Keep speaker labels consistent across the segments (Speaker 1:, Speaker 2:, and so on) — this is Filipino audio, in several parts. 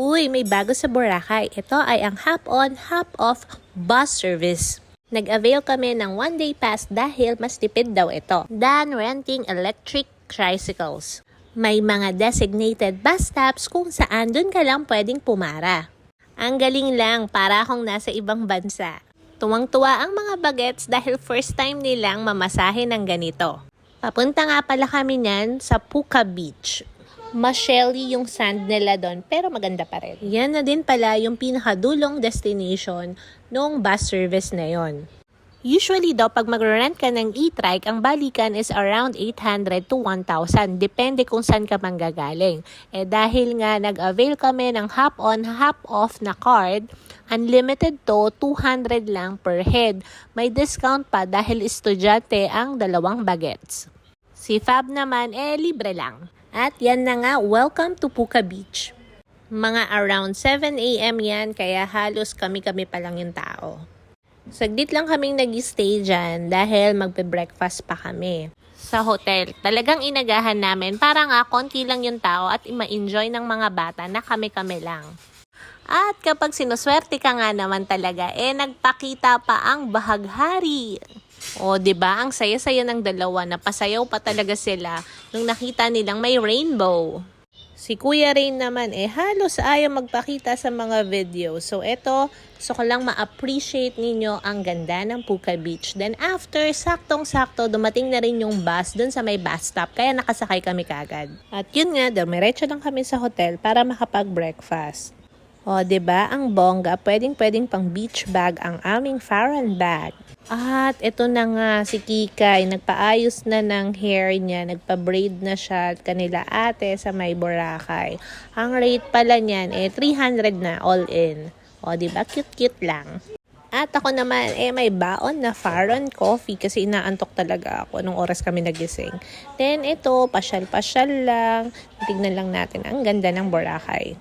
Speaker 1: Uy, may bago sa Boracay. Ito ay ang hop-on, hop-off bus service. Nag-avail kami ng one-day pass dahil mas tipid daw ito than renting electric tricycles. May mga designated bus stops kung saan dun ka lang pwedeng pumara. Ang galing lang, para akong nasa ibang bansa. Tuwang-tuwa ang mga bagets dahil first time nilang mamasahe ng ganito. Papunta nga pala kami niyan sa Puka Beach. Mas shelly yung sand nila doon, pero maganda pa rin. Yan na din pala yung pinakadulong destination nung bus service na yon. Usually daw, pag mag-rent ka ng e-trike, ang balikan is around 800 to 1,000. Depende kung saan ka manggagaling. Dahil nga nag-avail kami ng hop-on, hop-off na card, unlimited to 200 lang per head. May discount pa dahil estudyante ang dalawang bagets. Si Fab naman, libre lang. At yan na nga, welcome to Puka Beach. Mga around 7 a.m. yan, kaya halos kami-kami pa lang yung tao. Saglit lang kaming nag-stay dyan dahil magpe-breakfast pa kami sa hotel. Talagang inagahan namin para nga konti lang yung tao at ma-enjoy ng mga bata na kami-kami lang. At kapag sinuswerte ka nga naman talaga, nagpakita pa ang bahaghari. O, 'di ba? Ang saya-saya ng dalawa, napasayaw pa talaga sila nung nakita nilang may rainbow. Si Kuya Rain naman halos ayaw magpakita sa mga video. So eto, gusto ko lang ma-appreciate ninyo ang ganda ng Puka Beach. Then after, saktong-sakto, dumating na rin yung bus dun sa may bus stop. Kaya nakasakay kami kagad. At yun nga, dumiretso lang kami sa hotel para makapag-breakfast. O, 'di ba? Ang bongga, pwedeng pang beach bag ang aming Farron bag. At ito na nga si Kikay, nagpaayos na ng hair niya, nagpa-braid na siya kanila ate sa may Boracay. Ang rate pala niyan 300 na all in. O, 'di ba? Cute-cute lang. At ako naman may baon na Farron coffee kasi inaantok talaga ako nung oras kami nagising. Then ito, pasyal-pasyal lang. Tignan lang natin ang ganda ng Boracay.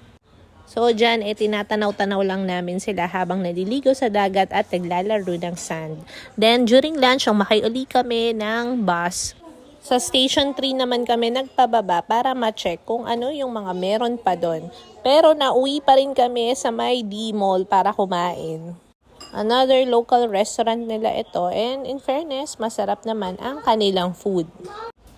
Speaker 1: So, dyan, tinatanaw-tanaw lang namin sila habang naliligo sa dagat at naglalaro ng sand. Then, during lunch, umakay uli kami ng bus. Sa Station 3 naman kami nagpababa para ma-check kung ano yung mga meron pa doon. Pero nauwi pa rin kami sa may D-Mall para kumain. Another local restaurant nila ito, and in fairness, masarap naman ang kanilang food.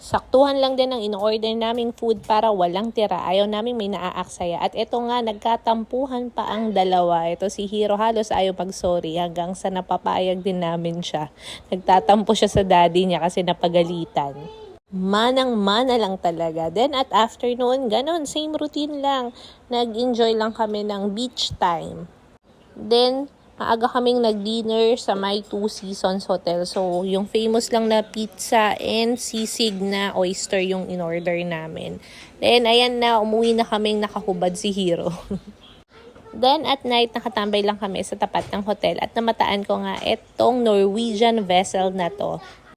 Speaker 1: Saktuhan lang din ang in-order naming food para walang tira. Ayaw namin may naaaksaya. At ito nga, nagkatampuhan pa ang dalawa. Ito si Hero halos ayaw mag-sorry hanggang sa napapayag din namin siya. Nagtatampo siya sa daddy niya kasi napagalitan. Manang-mana lang talaga. Then at afternoon, ganon, same routine lang. Nag-enjoy lang kami ng beach time. Then, maaga kaming nag-dinner sa may Two Seasons Hotel. So, yung famous lang na pizza and sisig na oyster yung in-order namin. Then, ayan na, umuwi na kaming nakahubad si Hero. Then, at night, nakatambay lang kami sa tapat ng hotel at namataan ko nga itong Norwegian vessel na to